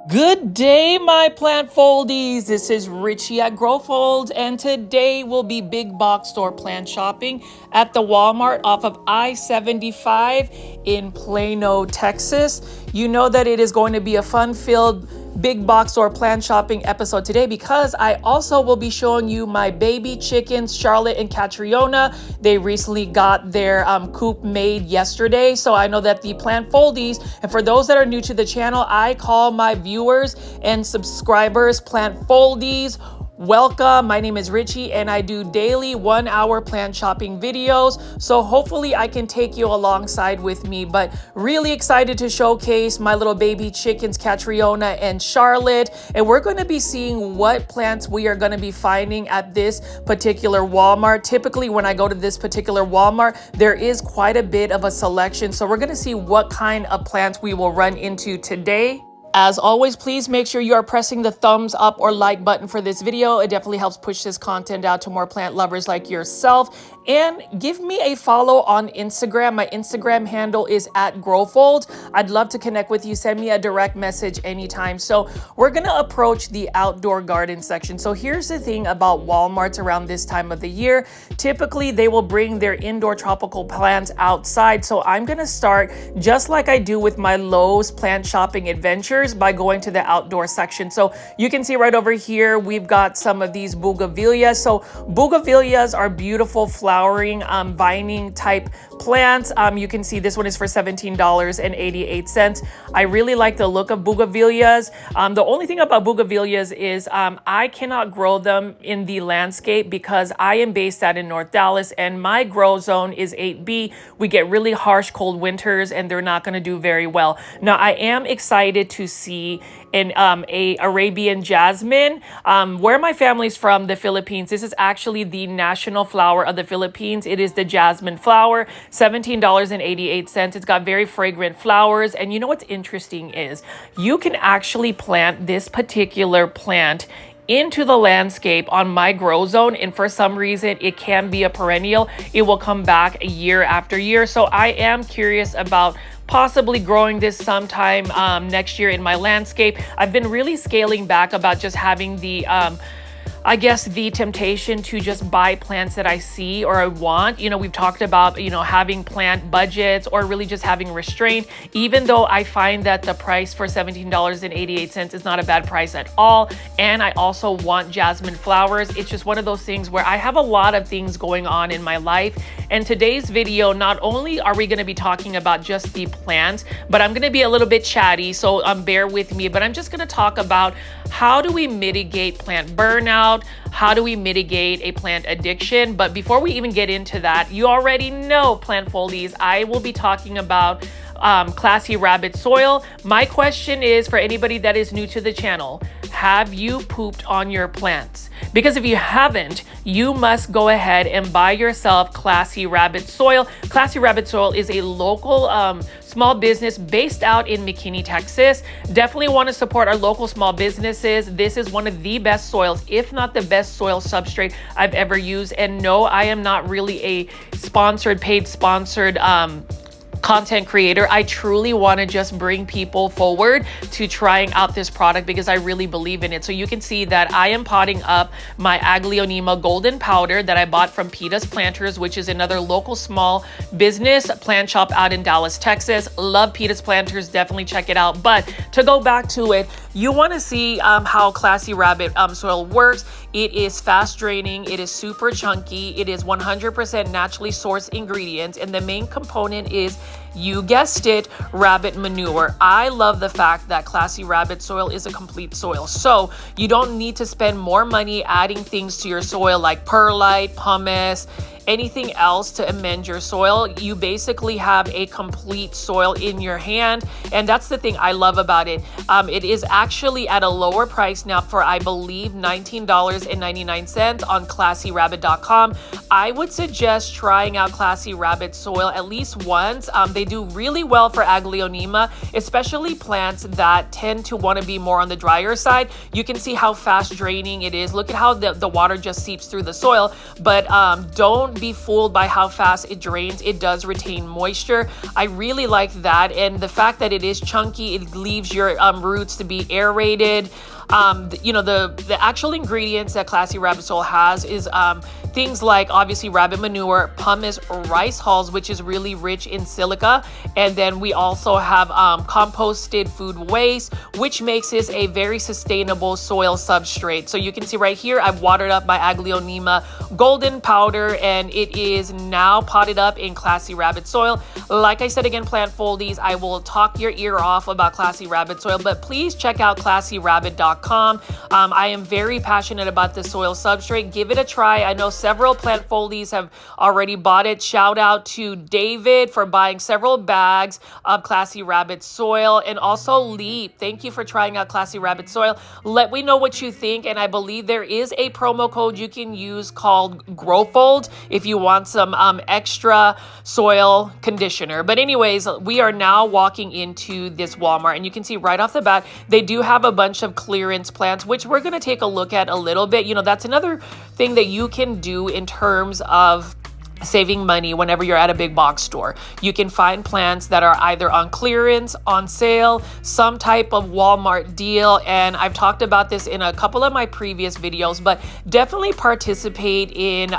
Good day, my plant foldies. This is Richie at Growfold, and today we'll be big box store plant shopping at the Walmart off of I-75 in Plano, Texas. You know that it is going to be a fun-filled big box store plant shopping episode today because I also will be showing you my baby chickens, Charlotte and Catriona. They recently got their coop made yesterday, so I know that the plant foldies, and for those that are new to the channel, I call my viewers and subscribers plant foldies. Welcome, my name is Richie and I do daily 1-hour plant shopping videos. So hopefully I can take you alongside with me, but really excited to showcase my little baby chickens, Catriona and Charlotte. And we're going to be seeing what plants we are going to be finding at this particular Walmart. Typically when I go to this particular Walmart, there is quite a bit of a selection. So we're going to see what kind of plants we will run into today. As always, please make sure you are pressing the thumbs up or like button for this video. It definitely helps push this content out to more plant lovers like yourself. And give me a follow on Instagram. My Instagram handle is at Growfold. I'd love to connect with you. Send me a direct message anytime. So we're going to approach the outdoor garden section. So here's the thing about Walmarts around this time of the year. Typically, they will bring their indoor tropical plants outside. So I'm going to start just like I do with my Lowe's plant shopping adventure by going to the outdoor section. So you can see right over here, we've got some of these bougainvilleas. So bougainvilleas are beautiful flowering vining type plants. You can see this one is for $17.88. I really like the look of bougainvilleas. The only thing about bougainvilleas is I cannot grow them in the landscape because I am based out in North Dallas and my grow zone is 8B. We get really harsh cold winters and they're not going to do very well. Now I am excited to see an a Arabian jasmine. Where my family's from, the Philippines, this is actually the national flower of the Philippines. It is the jasmine flower, $17.88. It's got very fragrant flowers. And you know what's interesting is you can actually plant this particular plant into the landscape on my grow zone, and for some reason it can be a perennial. It will come back year after year. So I am curious about possibly growing this sometime next year in my landscape. I've been really scaling back about just having the I guess the temptation to just buy plants that I see or I want. You know, we've talked about, you know, having plant budgets or really just having restraint, even though I find that the price for $17.88 is not a bad price at all. And I also want jasmine flowers. It's just one of those things where I have a lot of things going on in my life. And today's video, not only are we going to be talking about just the plants, but I'm going to be a little bit chatty, so bear with me. But I'm just going to talk about how do we mitigate plant burnout? How do we mitigate a plant addiction? But before we even get into that, you already know, plant foldies, I will be talking about Classy Rabbit soil. My question is for anybody that is new to the channel, have you pooped on your plants? Because if you haven't, you must go ahead and buy yourself Classy Rabbit soil. Classy Rabbit soil is a local small business based out in McKinney, Texas. Definitely want to support our local small businesses. This is one of the best soils, if not the best soil substrate I've ever used. And no, I am not really a paid sponsored content creator. I truly want to just bring people forward to trying out this product because I really believe in it. So you can see that I am potting up my Aglaonema golden powder that I bought from Peta's Planters, which is another local small business plant shop out in Dallas, Texas. Love Peta's Planters, definitely check it out. But to go back to it, you want to see how Classy Rabbit soil works. It is fast draining, it is super chunky, it is 100% naturally sourced ingredients, and the main component is, you guessed it, rabbit manure. I love the fact that Classy Rabbit soil is a complete soil. So you don't need to spend more money adding things to your soil like perlite, pumice, anything else to amend your soil. You basically have a complete soil in your hand, and that's the thing I love about it. It is actually at a lower price now for, I believe, $19.99 on classyrabbit.com. I would suggest trying out Classy Rabbit soil at least once. They do really well for Aglaonema, especially plants that tend to want to be more on the drier side. You can see how fast draining it is. Look at how the water just seeps through the soil, but don't don't be fooled by how fast it drains. It does retain moisture. I really like that, and the fact that it is chunky, it leaves your roots to be aerated. The actual ingredients that Classy Rabbit Soil has is things like obviously rabbit manure, pumice, rice hulls, which is really rich in silica. And then we also have composted food waste, which makes this a very sustainable soil substrate. So you can see right here, I've watered up my Aglaonema golden powder, and it is now potted up in Classy Rabbit Soil. Like I said again, plant foldies, I will talk your ear off about Classy Rabbit Soil, but please check out classyrabbit.com. I am very passionate about the soil substrate. Give it a try. I know several plant foldies have already bought it. Shout out to David for buying several bags of Classy Rabbit Soil, and also Leap. Thank you for trying out Classy Rabbit Soil. Let me know what you think, and I believe there is a promo code you can use called GrowFold if you want some extra soil conditioner. But anyways, we are now walking into this Walmart, and you can see right off the bat, they do have a bunch of clearance plants, which we're going to take a look at a little bit. You know, that's another thing that you can do in terms of saving money whenever you're at a big box store. You can find plants that are either on clearance, on sale, some type of Walmart deal. And I've talked about this in a couple of my previous videos, but definitely participate in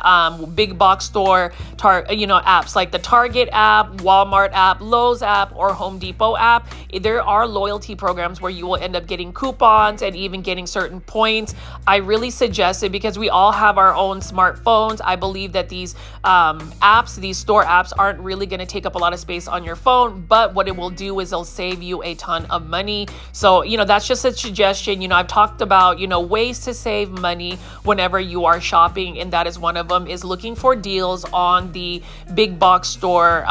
big box store apps like the Target app, Walmart app, Lowe's app, or Home Depot app. There are loyalty programs where you will end up getting coupons and even getting certain points. I really suggest it because we all have our own smartphones. I believe that these these store apps aren't really going to take up a lot of space on your phone, but what it will do is it'll save you a ton of money. So, that's just a suggestion. I've talked about, ways to save money whenever you are shopping, and that is one of them, is looking for deals on the big box store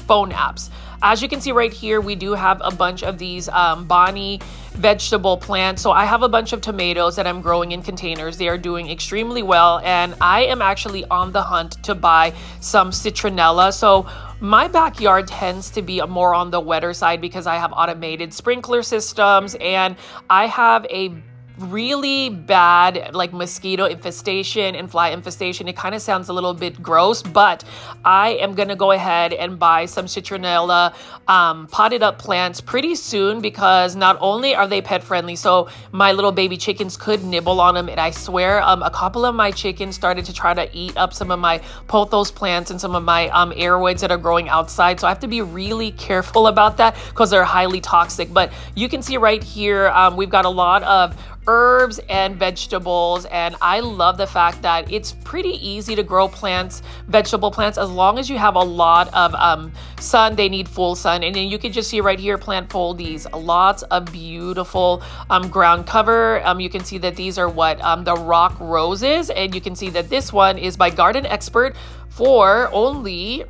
phone apps. As you can see right here, we do have a bunch of these Bonnie vegetable plants. So I have a bunch of tomatoes that I'm growing in containers. They are doing extremely well, and I am actually on the hunt to buy some citronella. So my backyard tends to be more on the wetter side because I have automated sprinkler systems, and I have a really bad mosquito infestation and fly infestation. It kind of sounds a little bit gross, but I am gonna go ahead and buy some citronella potted up plants pretty soon, because not only are they pet friendly, so my little baby chickens could nibble on them, and I swear a couple of my chickens started to try to eat up some of my pothos plants and some of my aroids that are growing outside. So I have to be really careful about that because they're highly toxic. But you can see right here, we've got a lot of herbs and vegetables, and I love the fact that it's pretty easy to grow plants, vegetable plants, as long as you have a lot of sun. They need full sun. And then you can just see right here, plant foldies, lots of beautiful ground cover. You can see that these are what the rock roses, and you can see that this one is by Garden Expert for only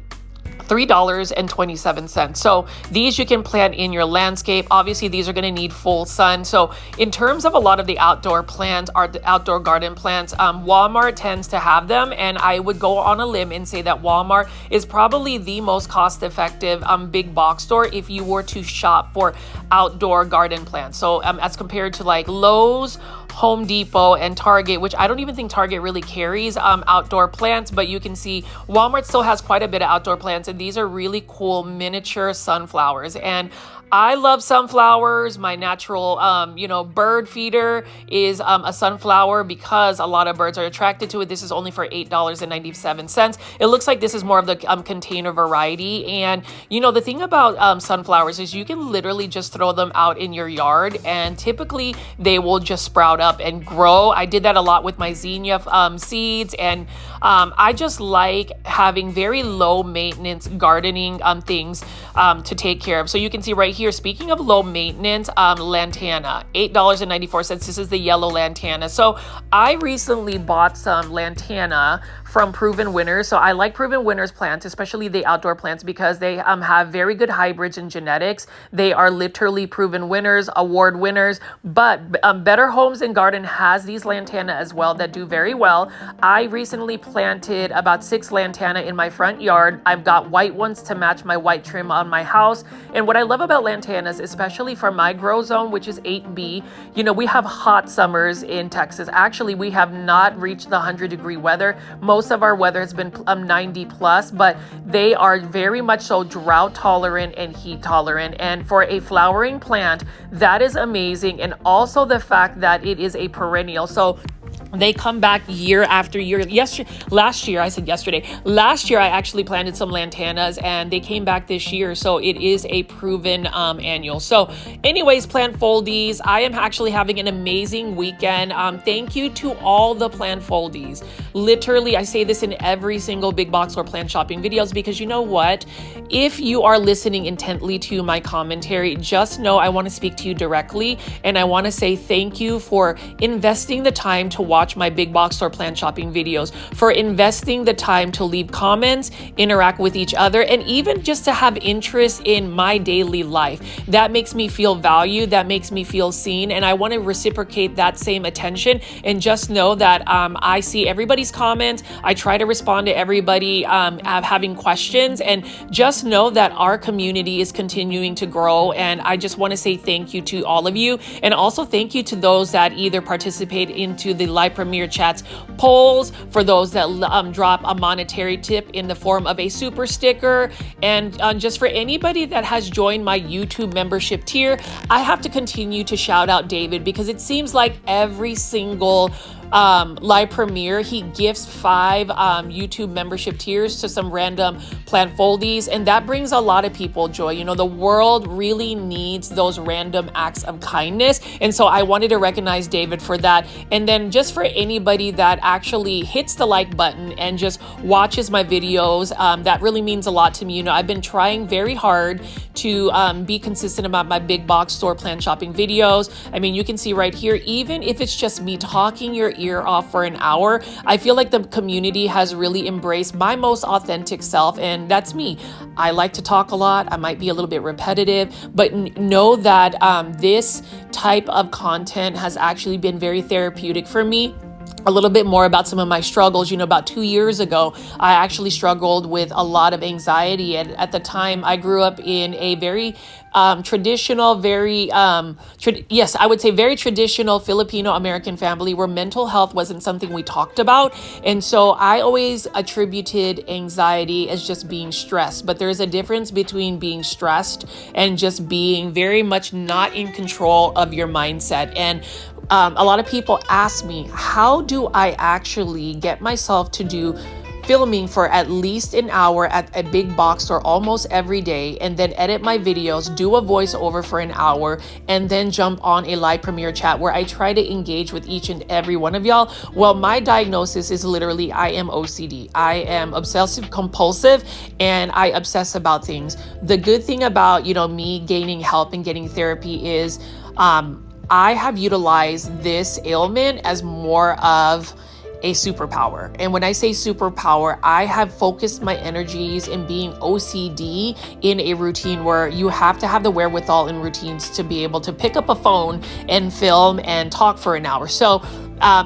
$3.27. So these you can plant in your landscape. Obviously, these are going to need full sun. So in terms of a lot of the outdoor plants, or the outdoor garden plants, Walmart tends to have them, and I would go on a limb and say that Walmart is probably the most cost-effective big box store if you were to shop for outdoor garden plants. So as compared to Lowe's, Home Depot, and Target, which I don't even think Target really carries outdoor plants, but you can see Walmart still has quite a bit of outdoor plants, and these are really cool miniature sunflowers. And I love sunflowers. My natural, bird feeder is a sunflower because a lot of birds are attracted to it. This is only for $8.97. It looks like this is more of the container variety. And, the thing about sunflowers is you can literally just throw them out in your yard, and typically they will just sprout up and grow. I did that a lot with my zinnia seeds, and I just like having very low maintenance gardening things to take care of. So you can see right here, speaking of low maintenance, lantana, $8.94. This is the yellow lantana. So I recently bought some lantana from Proven Winners. So I like Proven Winners plants, especially the outdoor plants, because they have very good hybrids and genetics. They are literally Proven Winners, award winners. But Better Homes and Garden has these lantana as well that do very well. I recently planted about 6 lantana in my front yard. I've got white ones to match my white trim on my house. And what I love about lantanas, especially for my grow zone, which is 8B, we have hot summers in Texas. Actually, we have not reached the 100-degree weather. Most most of our weather has been 90 plus, but they are very much so drought tolerant and heat tolerant. And for a flowering plant, that is amazing. And also the fact that it is a perennial. So they come back year after year. Last year I actually planted some lantanas and they came back this year. So it is a proven annual. So anyways, plant foldies, I am actually having an amazing weekend. Thank you to all the plant foldies. Literally, I say this in every single big box or plant shopping videos, because you know what? If you are listening intently to my commentary, just know I want to speak to you directly. And I want to say thank you for investing the time to watch my big box store plant shopping videos, for investing the time to leave comments, interact with each other, and even just to have interest in my daily life. That makes me feel valued. That makes me feel seen. And I want to reciprocate that same attention. And just know that I see everybody's comments. I try to respond to everybody having questions. And just know that our community is continuing to grow. And I just want to say thank you to all of you. And also thank you to those that either participate into the live premiere chats polls, for those that drop a monetary tip in the form of a super sticker, and just for anybody that has joined my YouTube membership tier. I have to continue to shout out David, because it seems like every single live premiere he gifts 5 YouTube membership tiers to some random plant foldies, and that brings a lot of people joy. You know, the world really needs those random acts of kindness, and so I wanted to recognize David for that. And then just for anybody that actually hits the like button and just watches my videos, that really means a lot to me. You know, I've been trying very hard to be consistent about my big box store plant shopping videos. I mean, you can see right here, even if it's just me talking your ear off for an hour, I feel like the community has really embraced my most authentic self, and that's me. I like to talk a lot. I might be a little bit repetitive, but know that this type of content has actually been very therapeutic for me. A little bit more about some of my struggles. You know, about 2 years ago, I actually struggled with a lot of anxiety. And at the time, I grew up in a very traditional, very traditional Filipino-American family where mental health wasn't something we talked about. And so I always attributed anxiety as just being stressed. But there's a difference between being stressed and just being very much not in control of your mindset. And a lot of people ask me, how do I actually get myself to do filming for at least an hour at a big box store almost every day, and then edit my videos, do a voiceover for an hour, and then jump on a live premiere chat where I try to engage with each and every one of y'all? Well, my diagnosis is literally I am OCD. I am obsessive compulsive, and I obsess about things. The good thing about, you know, me gaining help and getting therapy is I have utilized this ailment as more of a superpower. And when I say superpower, I have focused my energies in being OCD in a routine where you have to have the wherewithal in routines to be able to pick up a phone and film and talk for an hour. So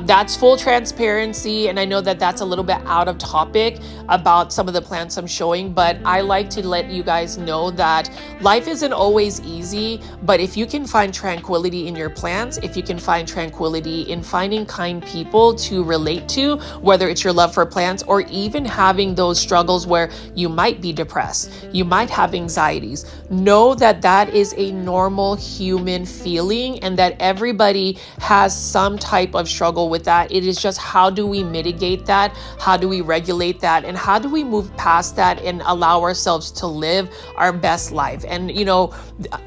that's full transparency. And I know that that's a little bit out of topic about some of the plants I'm showing, but I like to let you guys know that life isn't always easy, but if you can find tranquility in your plants, if you can find tranquility in finding kind people to relate to, whether it's your love for plants or even having those struggles where you might be depressed, you might have anxieties, know that that is a normal human feeling and that everybody has some type of struggle with that. It is just, how do we mitigate that? How do we regulate that? And how do we move past that and allow ourselves to live our best life? And, you know,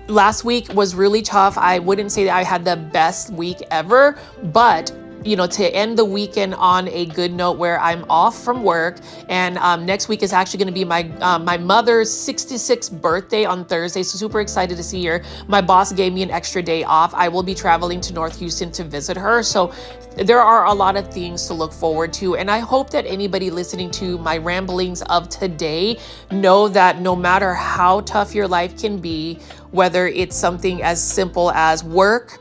last week was really tough. I wouldn't say that I had the best week ever, but you know, to end the weekend on a good note where I'm off from work, and next week is actually going to be my mother's 66th birthday on Thursday, so super excited to see her. My boss gave me an extra day off. I will be traveling to North Houston to visit her, so there are a lot of things to look forward to, and I hope that anybody listening to my ramblings of today know that no matter how tough your life can be, whether it's something as simple as work,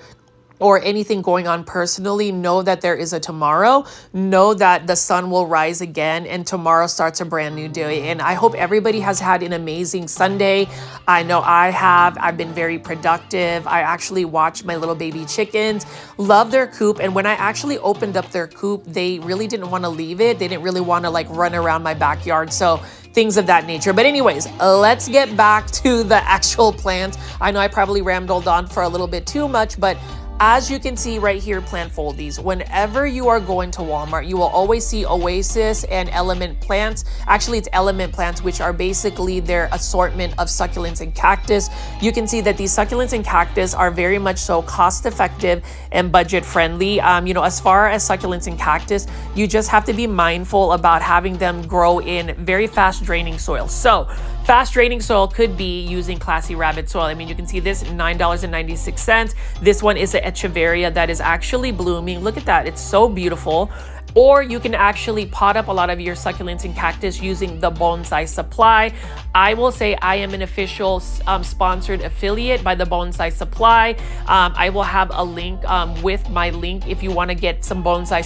or anything going on personally, know that there is a tomorrow. Know that the sun will rise again and tomorrow starts a brand new day. And I hope everybody has had an amazing Sunday. I know I have. I've been very productive. I actually watched my little baby chickens, love their coop. And when I actually opened up their coop, they really didn't want to leave it. They didn't really want to like run around my backyard. So things of that nature. But anyways, let's get back to the actual plants. I know I probably rambled on for a little bit too much, but as you can see right here, plant foldies, whenever you are going to Walmart, you will always see Oasis and Element plants. Actually, it's Element plants, which are basically their assortment of succulents and cactus. You can see that these succulents and cactus are very much so cost effective and budget friendly. As far as succulents and cactus, you just have to be mindful about having them grow in very fast draining soil. So fast draining soil could be using Classy Rabbit soil. I mean, you can see this $9.96. This one is an Echeveria that is actually blooming. Look at that. It's so beautiful. Or you can actually pot up a lot of your succulents and cactus using the Bonsai Supply. I will say I am an official sponsored affiliate by the Bonsai Supply. I will have a link with my link if you want to get some Bonsai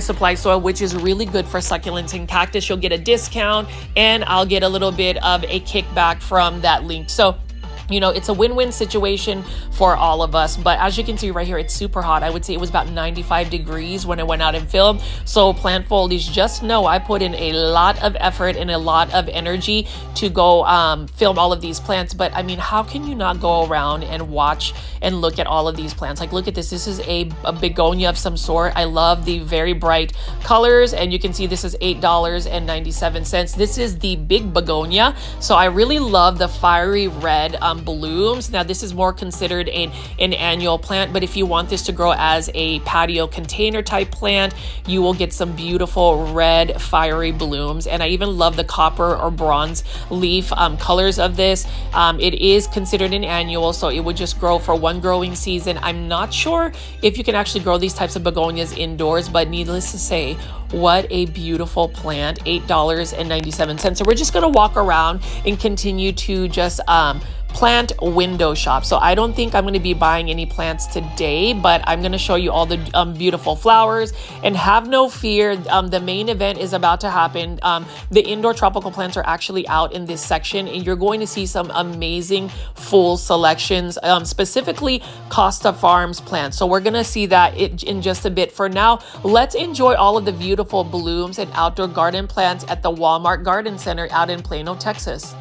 Supply soil, which is really good for succulents and cactus. You'll get a discount and I'll get a little bit of a kickback from that link. So it's a win-win situation for all of us. But as you can see right here, it's super hot. I would say it was about 95 degrees when I went out and filmed. So plant foldies, just know I put in a lot of effort and a lot of energy to go film all of these plants. But I mean, how can you not go around and watch and look at all of these plants? Like, look at this. This is a begonia of some sort. I love the very bright colors. And you can see this is $8.97. This is the big begonia. So I really love the fiery red blooms. Now this is more considered an annual plant, but if you want this to grow as a patio container type plant, you will get some beautiful red fiery blooms. And I even love the copper or bronze leaf colors of this. It is considered an annual, so it would just grow for one growing season. I'm not sure if you can actually grow these types of begonias indoors, but needless to say, what a beautiful plant. $8.97. So we're just going to walk around and continue to just plant window shop. So I don't think I'm going to be buying any plants today, but I'm going to show you all the beautiful flowers. And have no fear, the main event is about to happen. The indoor tropical plants are actually out in this section, and you're going to see some amazing full selections, specifically Costa Farms plants. So we're going to see that in just a bit. For now, let's enjoy all of the beautiful blooms and outdoor garden plants at the Walmart Garden Center out in Plano, Texas.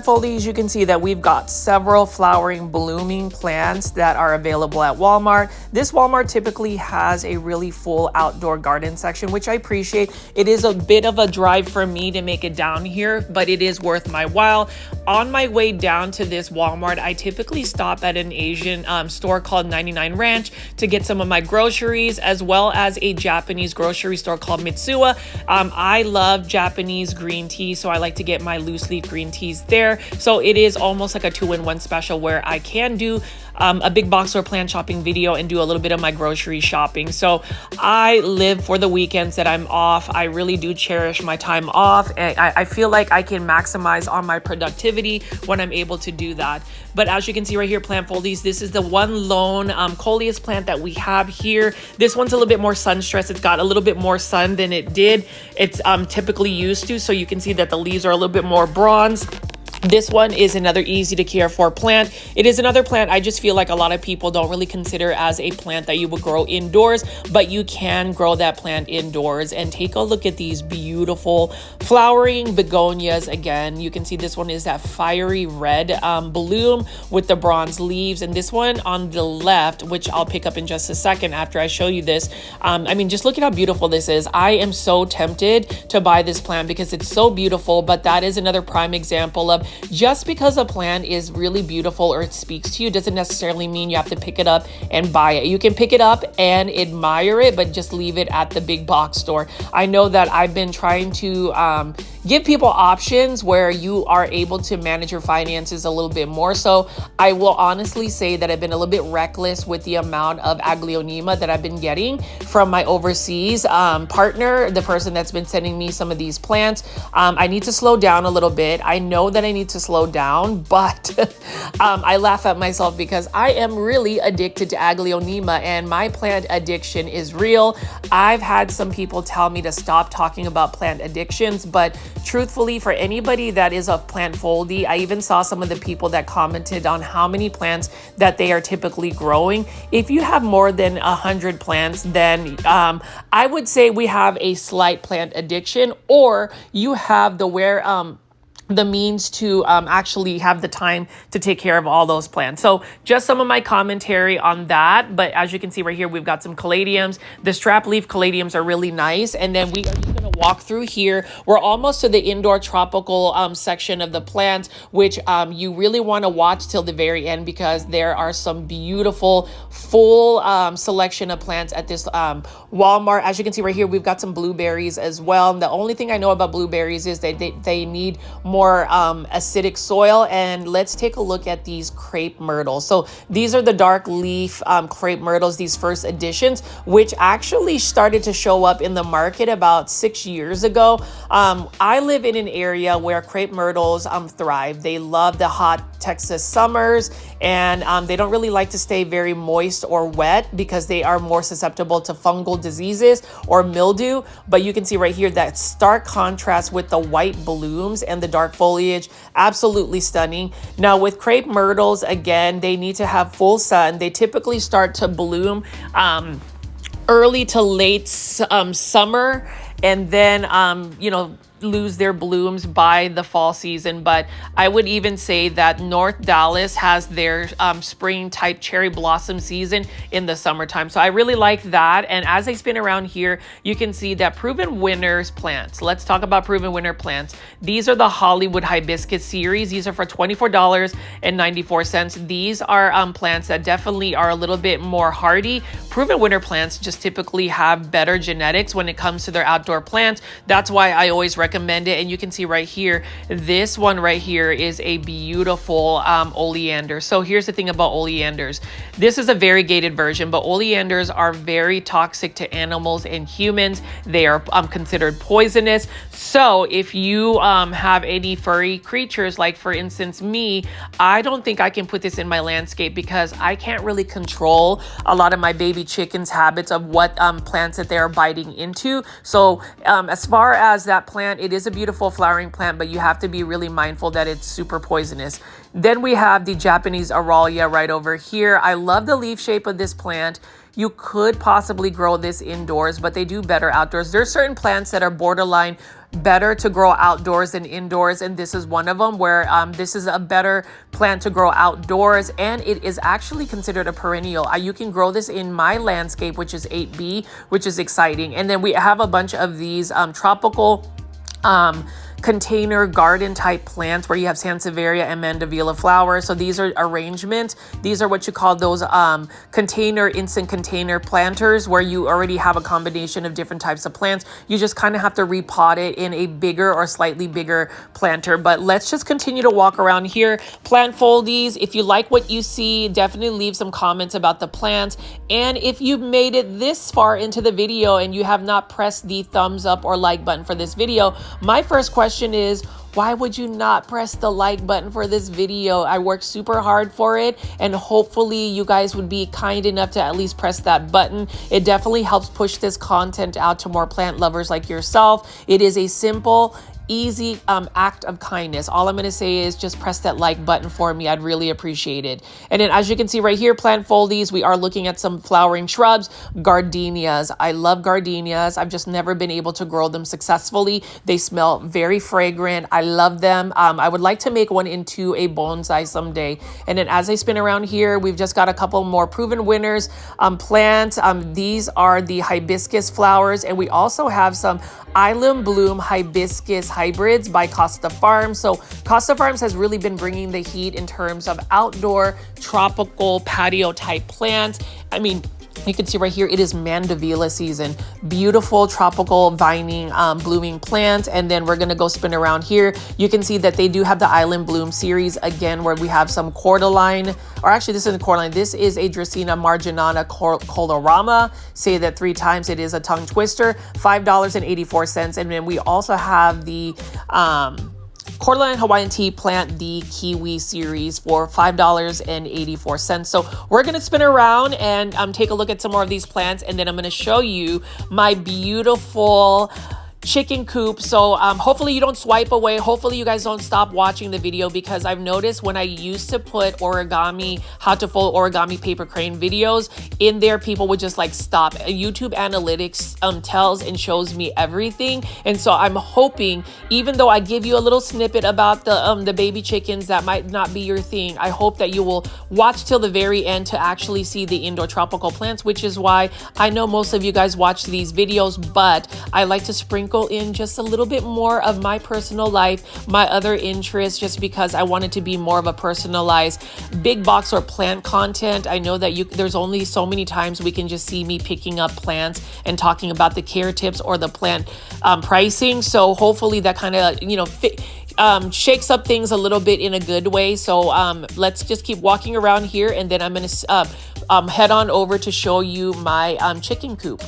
Foldies, you can see that we've got several flowering, blooming plants that are available at Walmart. This Walmart typically has a really full outdoor garden section, which I appreciate. It is a bit of a drive for me to make it down here, but it is worth my while. On my way down to this Walmart, I typically stop at an Asian store called 99 Ranch to get some of my groceries, as well as a Japanese grocery store called Mitsuwa. I love Japanese green tea, so I like to get my loose leaf green teas there. So it is almost like a 2-in-1 special where I can do a big box store plant shopping video and do a little bit of my grocery shopping. So I live for the weekends that I'm off. I really do cherish my time off, and I feel like I can maximize on my productivity when I'm able to do that. But as you can see right here, Plant Foldies, this is the one lone coleus plant that we have here. This one's a little bit more sun stressed. It's got a little bit more sun than it's typically used to. So you can see that the leaves are a little bit more bronze. This one is another easy to care for plant. It is another plant I just feel like a lot of people don't really consider as a plant that you would grow indoors, but you can grow that plant indoors. And take a look at these beautiful flowering begonias. Again, you can see this one is that fiery red bloom with the bronze leaves. And this one on the left, which I'll pick up in just a second after I show you this. I mean, just look at how beautiful this is. I am so tempted to buy this plant because it's so beautiful, but that is another prime example of just because a plant is really beautiful or it speaks to you doesn't necessarily mean you have to pick it up and buy it. You can pick it up and admire it, but just leave it at the big box store. I know that I've been trying to give people options where you are able to manage your finances a little bit more. So I will honestly say that I've been a little bit reckless with the amount of aglaonema that I've been getting from my overseas partner, the person that's been sending me some of these plants. I need to slow down a little bit. I know that I need to slow down, but I laugh at myself because I am really addicted to aglaonema, and my plant addiction is real. I've had some people tell me to stop talking about plant addictions, but truthfully, for anybody that is a plant foldie, I even saw some of the people that commented on how many plants that they are typically growing. If you have more than 100 plants, then I would say we have a slight plant addiction, or you have the means to actually have the time to take care of all those plants. So just some of my commentary on that. But as you can see right here, we've got some caladiums. The strap leaf caladiums are really nice. And then we are just going to walk through here. We're almost to the indoor tropical section of the plants, which you really want to watch till the very end because there are some beautiful full selection of plants at this Walmart. As you can see right here, we've got some blueberries as well. The only thing I know about blueberries is that they need more acidic soil. And let's take a look at these crepe myrtles. So these are the dark leaf crepe myrtles, these first editions, which actually started to show up in the market about 6 years ago. I live in an area where crepe myrtles thrive. They love the hot Texas summers, and they don't really like to stay very moist or wet because they are more susceptible to fungal diseases or mildew. But you can see right here that stark contrast with the white blooms and the dark foliage, absolutely stunning. Now with crepe myrtles, again, they need to have full sun. They typically start to bloom early to late summer, and then lose their blooms by the fall season. But I would even say that North Dallas has their spring type cherry blossom season in the summertime. So I really like that. And as I spin around here, you can see that Proven Winners plants. Let's talk about Proven Winner plants. These are the Hollywood Hibiscus series. These are for $24.94. These are plants that definitely are a little bit more hardy. Proven Winner plants just typically have better genetics when it comes to their outdoor plants. That's why I always recommend it. And you can see right here, this one right here is a beautiful oleander. So here's the thing about oleanders. This is a variegated version, but oleanders are very toxic to animals and humans. They are considered poisonous. So if you have any furry creatures, like for instance me, I don't think I can put this in my landscape because I can't really control a lot of my baby chickens' habits of what plants that they're biting into. So as far as that plant plant. It is a beautiful flowering plant, but you have to be really mindful that it's super poisonous. Then we have the Japanese Aralia right over here. I love the leaf shape of this plant. You could possibly grow this indoors, but they do better outdoors. There's certain plants that are borderline better to grow outdoors than indoors, and this is one of them where this is a better plant to grow outdoors, and it is actually considered a perennial. You can grow this in my landscape, which is 8B, which is exciting. And then we have a bunch of these tropical container garden type plants where you have Sansevieria and Mandevilla flowers. So these are arrangement. These are what you call those instant container planters, where you already have a combination of different types of plants. You just kind of have to repot it in a bigger or slightly bigger planter. But let's just continue to walk around here. Plant foldies, if you like what you see, definitely leave some comments about the plants. And if you made it this far into the video and you have not pressed the thumbs up or like button for this video, my first question is, why would you not press the like button for this video? I worked super hard for it, and hopefully you guys would be kind enough to at least press that button. It definitely helps push this content out to more plant lovers like yourself. It is a simple, easy act of kindness. All I'm going to say is just press that like button for me. I'd really appreciate it. And then as you can see right here, plant foldies, we are looking at some flowering shrubs, gardenias. I love gardenias. I've just never been able to grow them successfully. They smell very fragrant. I love them. I would like to make one into a bonsai someday. And then as I spin around here, we've just got a couple more proven winners plants. These are the hibiscus flowers, and we also have some Island Bloom hibiscus hybrids by Costa Farms. So Costa Farms has really been bringing the heat in terms of outdoor tropical patio type plants. I mean, you can see right here, it is Mandevilla season. Beautiful tropical vining, blooming plants. And then we're gonna go spin around here. You can see that they do have the Island Bloom series again, where we have some cordyline, or actually this isn't cordyline, this is a Dracaena marginata colorama. Say that 3 times, it is a tongue twister, $5.84. And then we also have the cordyline Hawaiian tea plant, the kiwi series, for $5.84. So we're going to spin around and take a look at some more of these plants, and then I'm going to show you my beautiful chicken coop. So hopefully you don't swipe away. Hopefully you guys don't stop watching the video, because I've noticed when I used to put origami, how to fold origami paper crane videos in there, people would just like stop. YouTube analytics tells and shows me everything. And so I'm hoping, even though I give you a little snippet about the baby chickens that might not be your thing, I hope that you will watch till the very end to actually see the indoor tropical plants, which is why I know most of you guys watch these videos, but I like to sprinkle in just a little bit more of my personal life, my other interests, just because I want it to be more of a personalized big box or plant content. I know that there's only so many times we can just see me picking up plants and talking about the care tips or the plant pricing. So hopefully that kind of shakes up things a little bit in a good way. So let's just keep walking around here, and then I'm going to head on over to show you my chicken coop.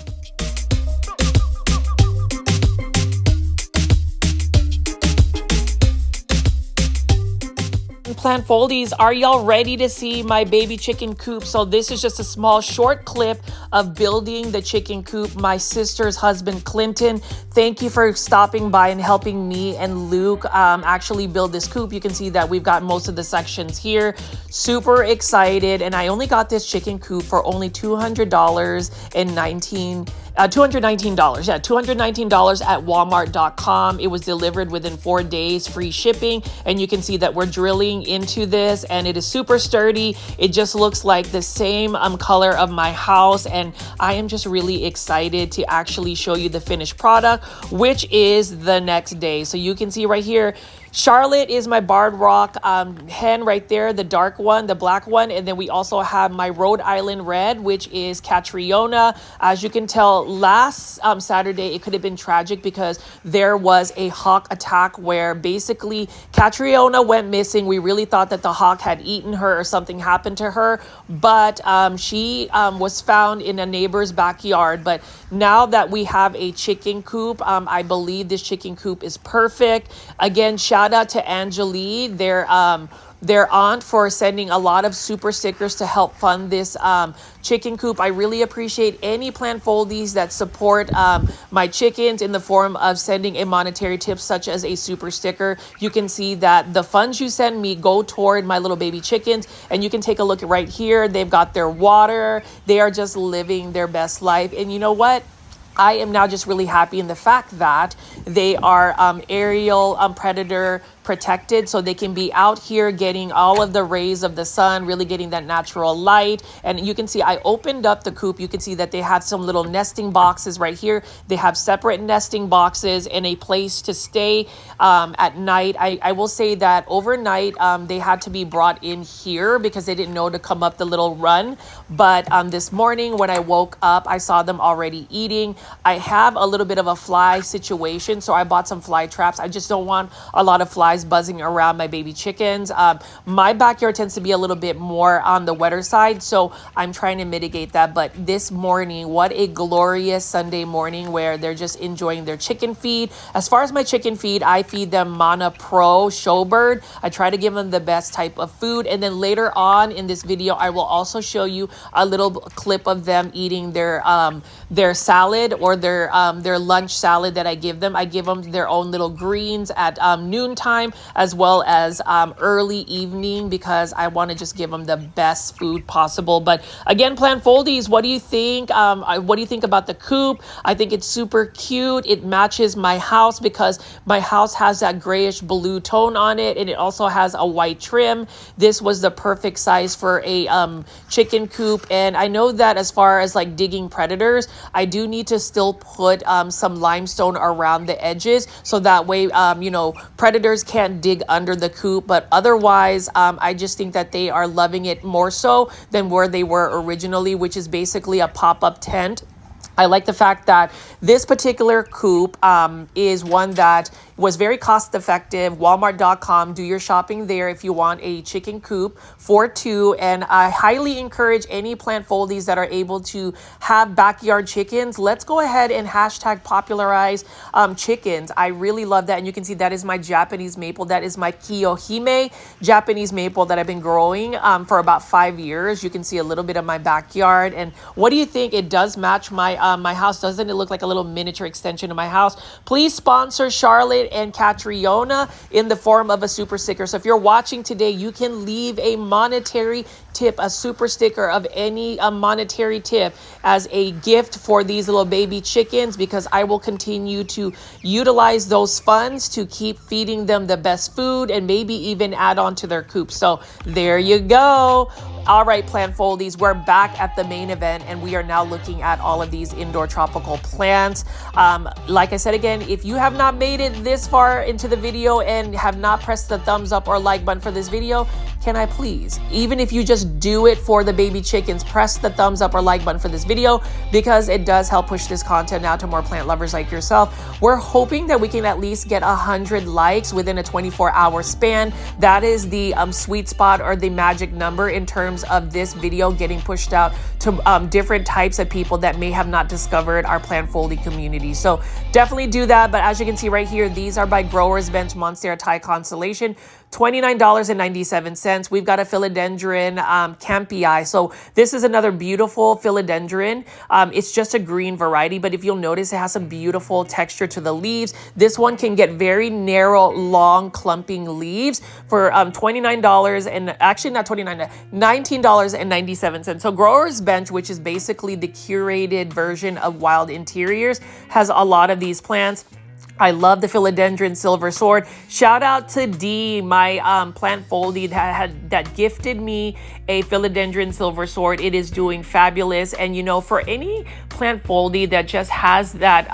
Plant foldies, are y'all ready to see my baby chicken coop? So this is just a small short clip of building the chicken coop. My sister's husband, Clinton, thank you for stopping by and helping me and Luke actually build this coop. You can see that we've got most of the sections here. Super excited. And I only got this chicken coop for only $219. Yeah, $219 at walmart.com. It was delivered within 4 days, free shipping. And you can see that we're drilling into this, and it is super sturdy. It just looks like the same color of my house. And I am just really excited to actually show you the finished product, which is the next day. So you can see right here, Charlotte is my barred rock hen right there, the dark one, the black one. And then we also have my Rhode Island red, which is Catriona. As you can tell, last Saturday, it could have been tragic because there was a hawk attack where basically Catriona went missing. We really thought that the hawk had eaten her or something happened to her, but she was found in a neighbor's backyard. But now that we have a chicken coop, I believe this chicken coop is perfect. Again, shout out to Angelie. Their their aunt for sending a lot of super stickers to help fund this chicken coop. I really appreciate any plant foldies that support my chickens in the form of sending a monetary tip such as a super sticker. You can see that the funds you send me go toward my little baby chickens, and you can take a look at right here. They've got their water. They are just living their best life. And you know what? I am now just really happy in the fact that they are aerial predator protected, so they can be out here getting all of the rays of the sun, really getting that natural light. And you can see I opened up the coop. You can see that they have some little nesting boxes right here. They have separate nesting boxes and a place to stay at night. I will say that overnight they had to be brought in here because they didn't know to come up the little run. But this morning when I woke up, I saw them already eating. I have a little bit of a fly situation, so I bought some fly traps. I just don't want a lot of flies buzzing around my baby chickens. My backyard tends to be a little bit more on the wetter side, so I'm trying to mitigate that. But this morning, what a glorious Sunday morning where they're just enjoying their chicken feed. As far as my chicken feed, I feed them Mana Pro Showbird. I try to give them the best type of food. And then later on in this video, I will also show you a little clip of them eating their salad or their lunch salad that I give them. I give them their own little greens at noontime as well as early evening because I want to just give them the best food possible. But again, plant foldies, what do you think? What do you think about the coop? I think it's super cute. It matches my house because my house has that grayish blue tone on it, and it also has a white trim. This was the perfect size for a chicken coop. And I know that as far as like digging predators, I do need to still put some limestone around the edges so that way predators can't dig under the coop. But otherwise I just think that they are loving it more so than where they were originally, which is basically a pop-up tent. I like the fact that this particular coop is one that was very cost effective. Walmart.com, do your shopping there if you want a chicken coop for two. And I highly encourage any plant foldies that are able to have backyard chickens. Let's go ahead and hashtag popularize chickens. I really love that. And you can see that is my Japanese maple. That is my Kiyohime Japanese maple that I've been growing for about 5 years. You can see a little bit of my backyard. And what do you think? It does match my my house. Doesn't it look like a little miniature extension of my house? Please sponsor Charlotte and Catriona in the form of a super sticker. So if you're watching today, you can leave a monetary tip, a super sticker of any monetary tip as a gift for these little baby chickens, because I will continue to utilize those funds to keep feeding them the best food and maybe even add on to their coop. So there you go. All right, plant foldies, we're back at the main event, and we are now looking at all of these indoor tropical plants. Like I said again, if you have not made it this far into the video and have not pressed the thumbs up or like button for this video, can I please, even if you just do it for the baby chickens, press the thumbs up or like button for this video, because it does help push this content out to more plant lovers like yourself. We're hoping that we can at least get 100 likes within a 24-hour span. That is the sweet spot or the magic number in terms of this video getting pushed out to different types of people that may have not discovered our plant folding community. So definitely do that. But as you can see right here, these are by Growers Bench Monstera Thai Constellation. $29.97. We've got a philodendron campii. So this is another beautiful philodendron. It's just a green variety, but if you'll notice, it has some beautiful texture to the leaves. This one can get very narrow, long, clumping leaves for $29 and actually not $29, $19.97. So Growers Bench, which is basically the curated version of Wild Interiors, has a lot of these plants. I love the philodendron silver sword. Shout out to Dee, my plant foldie that gifted me a philodendron silver sword. It is doing fabulous. And you know, for any plant foldie that just has that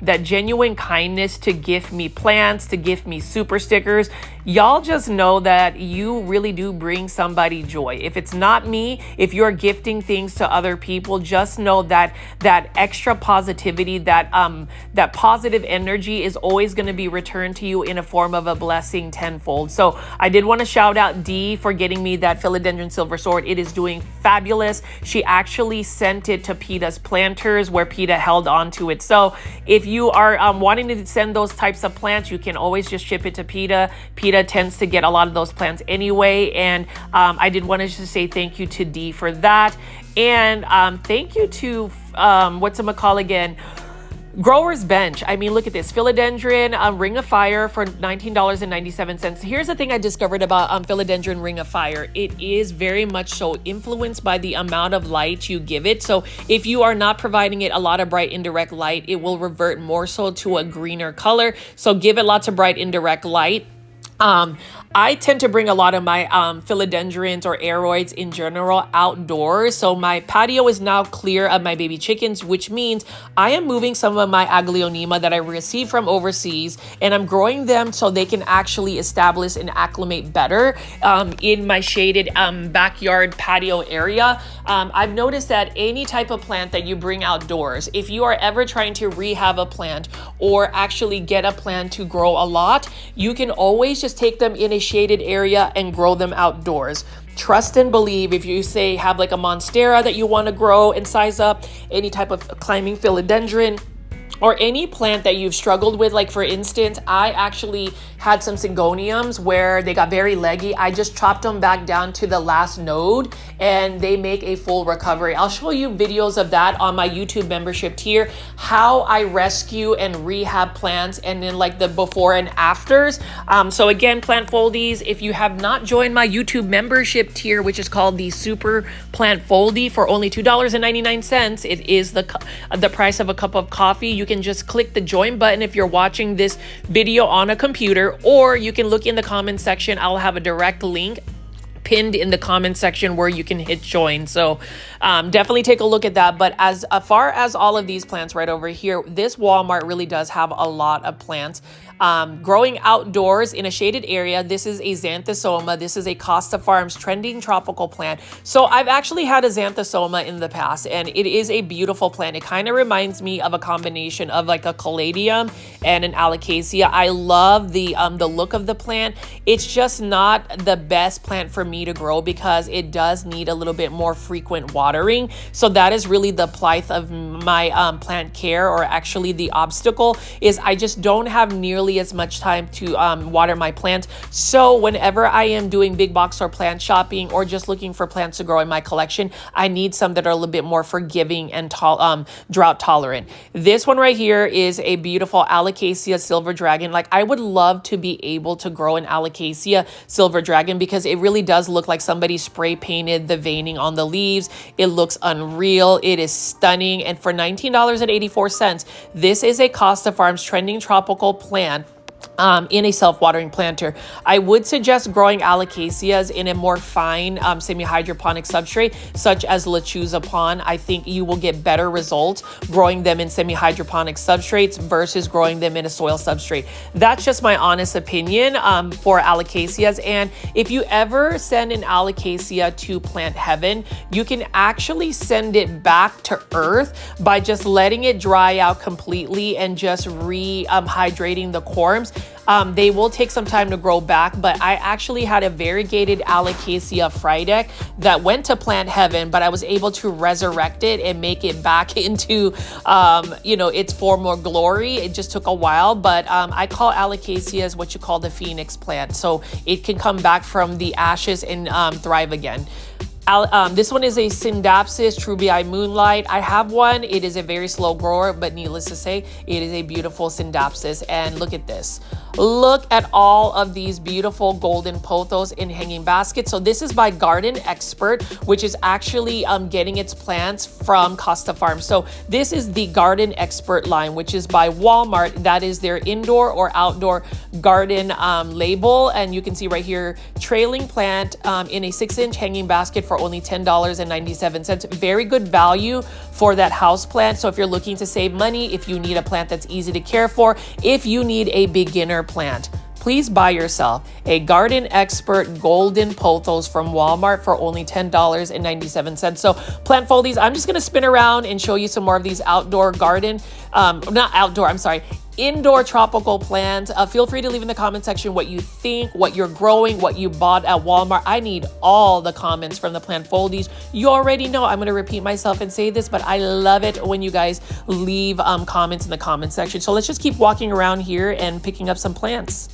that genuine kindness to gift me plants, to gift me super stickers, y'all just know that you really do bring somebody joy. If it's not me, if you're gifting things to other people, just know that that extra positivity, that that positive energy energy is always going to be returned to you in a form of a blessing tenfold. So I did want to shout out Dee for getting me that philodendron silver sword. It is doing fabulous. She actually sent it to PETA's planters where PETA held on to it. So if you are wanting to send those types of plants, you can always just ship it to PETA. PETA tends to get a lot of those plants anyway. And I did want to just say thank you to Dee for that. And thank you to, whatchamacall again, Grower's Bench. I mean, look at this. Philodendron Ring of Fire for $19.97. Here's the thing I discovered about Philodendron Ring of Fire. It is very much so influenced by the amount of light you give it. So if you are not providing it a lot of bright indirect light, it will revert more so to a greener color. So give it lots of bright indirect light. I tend to bring a lot of my philodendrons or aroids in general outdoors. So my patio is now clear of my baby chickens, which means I am moving some of my aglaonema that I received from overseas, and I'm growing them so they can actually establish and acclimate better in my shaded backyard patio area. I've noticed that any type of plant that you bring outdoors, if you are ever trying to rehab a plant or actually get a plant to grow a lot, you can always just take them in a shaded area and grow them outdoors. Trust and believe. If you say have like a monstera that you want to grow and size up, any type of climbing philodendron, or any plant that you've struggled with, like for instance, I actually had some syngoniums where they got very leggy. I just chopped them back down to the last node and they make a full recovery. I'll show you videos of that on my YouTube membership tier, how I rescue and rehab plants, and then like the before and afters. So again, plant foldies, if you have not joined my YouTube membership tier, which is called the Super Plant Foldie for only $2.99, it is the price of a cup of coffee. You can just click the join button if you're watching this video on a computer, or you can look in the comment section. I'll have a direct link pinned in the comment section where you can hit join. So definitely take a look at that. But as far as all of these plants right over here, this Walmart really does have a lot of plants growing outdoors in a shaded area. This is a Xanthosoma. This is a Costa Farms trending tropical plant. So I've actually had a Xanthosoma in the past, and it is a beautiful plant. It kind of reminds me of a combination of like a Caladium and an Alocasia. I love the look of the plant. It's just not the best plant for me to grow because it does need a little bit more frequent watering. So that is really the plight of my plant care, or actually the obstacle is I just don't have nearly as much time to water my plants. So whenever I am doing big box or plant shopping or just looking for plants to grow in my collection, I need some that are a little bit more forgiving and drought tolerant. This one right here is a beautiful Alocasia Silver Dragon. Like, I would love to be able to grow an Alocasia Silver Dragon because it really does look like somebody spray painted the veining on the leaves. It looks unreal. It is stunning. And for $19.84, this is a Costa Farms trending tropical plant in a self-watering planter. I would suggest growing Alocasias in a more fine semi-hydroponic substrate, such as Lechuza Pond. I think you will get better results growing them in semi-hydroponic substrates versus growing them in a soil substrate. That's just my honest opinion for Alocasias. And if you ever send an Alocasia to plant heaven, you can actually send it back to earth by just letting it dry out completely and just rehydrating the corms. They will take some time to grow back, but I actually had a variegated Alocasia Frydek that went to plant heaven, but I was able to resurrect it and make it back into, its former glory. It just took a while, but I call Alocasias what you call the phoenix plant. So it can come back from the ashes and thrive again. This one is a Syndapsis Trubii Moonlight. I have one. It is a very slow grower, but needless to say, it is a beautiful Syndapsis. And look at this. Look at all of these beautiful golden pothos in hanging baskets. So this is by Garden Expert, which is actually getting its plants from Costa Farms. So this is the Garden Expert line, which is by Walmart. That is their indoor or outdoor garden label. And you can see right here, trailing plant in a 6-inch hanging basket for only $10.97. Very good value for that house plant. So if you're looking to save money, if you need a plant that's easy to care for, if you need a beginner plant, please buy yourself a Garden Expert Golden Pothos from Walmart for only $10.97. So plant foldies, I'm just gonna spin around and show you some more of these outdoor garden, indoor tropical plants. Feel free to leave in the comment section what you think, what you're growing, what you bought at Walmart. I need all the comments from the plant foldies. You already know I'm going to repeat myself and say this, but I love it when you guys leave comments in the comment section. So let's just keep walking around here and picking up some plants.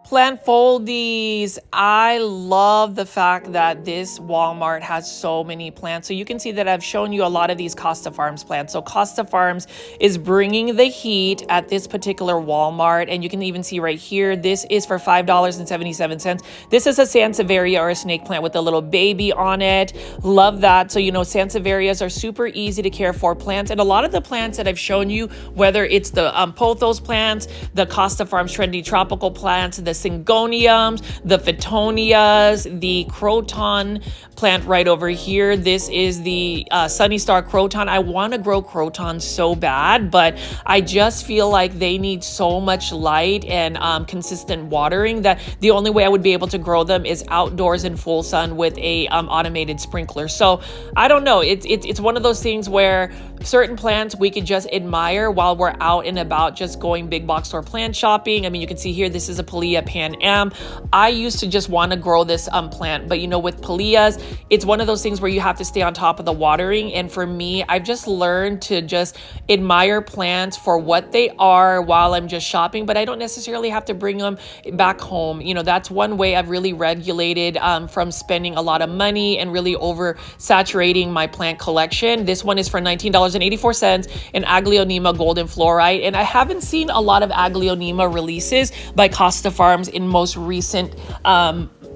Plant foldies. I love the fact that this Walmart has so many plants. So you can see that I've shown you a lot of these Costa Farms plants. So Costa Farms is bringing the heat at this particular Walmart. And you can even see right here, this is for $5.77. This is a Sansevieria or a snake plant with a little baby on it. Love that. So, you know, Sansevierias are super easy to care for plants. And a lot of the plants that I've shown you, whether it's the pothos plants, the Costa Farms trendy tropical plants, the Syngoniums, the Phytonias, the Croton plant right over here. This is the Sunny Star Croton. I want to grow crotons so bad, but I just feel like they need so much light and consistent watering that the only way I would be able to grow them is outdoors in full sun with a automated sprinkler. So I don't know. It's one of those things where certain plants we could just admire while we're out and about just going big box store plant shopping. I mean, you can see here, this is a Pilea Pan Am. I used to just want to grow this plant, but you know, with Paleas, it's one of those things where you have to stay on top of the watering. And for me, I've just learned to just admire plants for what they are while I'm just shopping, but I don't necessarily have to bring them back home. You know, that's one way I've really regulated from spending a lot of money and really oversaturating my plant collection. This one is for $19.84 in Aglaonema Golden Fluorite. And I haven't seen a lot of Aglaonema releases by Costa Farms in most recent